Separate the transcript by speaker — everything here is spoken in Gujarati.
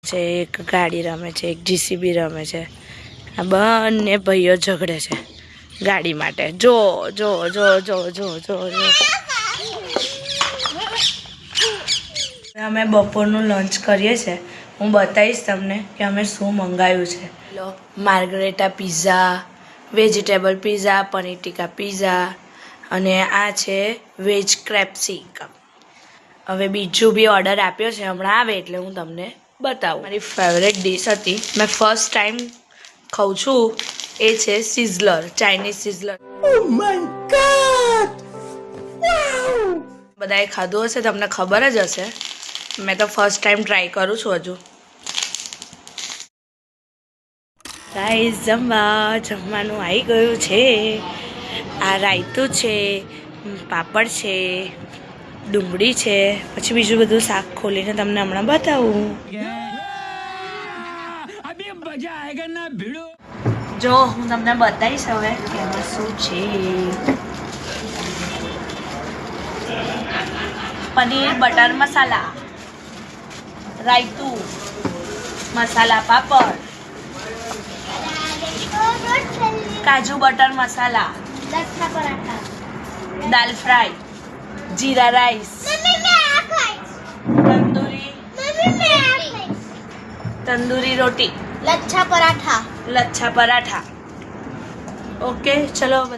Speaker 1: છે, એક ગાડી રમે છે, એક જીસીબી રમે છે. આ બંને ભાઈઓ ઝઘડે છે ગાડી માટે. જો જો જો જો જો જો જો અમે બપોરનું લંચ કરીએ છીએ. હું બતાવીશ તમને કે અમે શું મંગાવ્યું છે. લો, margherita pizza, vegetable pizza, paneer tikka pizza અને આ છે વેજ ક્રેપ્સિકમ. હવે બીજું બી ઓર્ડર આપ્યો છે, હમણાં આવે એટલે હું તમને બતાવું. મારી ફેવરેટ ડિશ હતી, મેં ફર્સ્ટ ટાઈમ ખાઉં છું, એ છે sizzler, Chinese sizzler. Oh my God, wow! બધાએ ખાધું હશે, તમને ખબર જ હશે. મેં તો ફર્સ્ટ ટાઈમ ટ્રાય કરું છું હજુ. ગાઈસ, જમવાનું આવી ગયું છે. આ રાયતું છે, પાપડ છે, ડુંગળી છે, પછી બીજું બધું શાક ખોલીને તમને હમણાં બતાવું. જો હું તમને બતાવીશ હવે કે એમાં શું છે. પનીર બટર મસાલા, રાયતું, મસાલા પાપડ, કાજુ બટર મસાલા, દાલ ફ્રાય, જીરા રાઈસ, તંદૂરી રોટી, લચ્છા પરાઠા. ઓકે, ચલો બધા.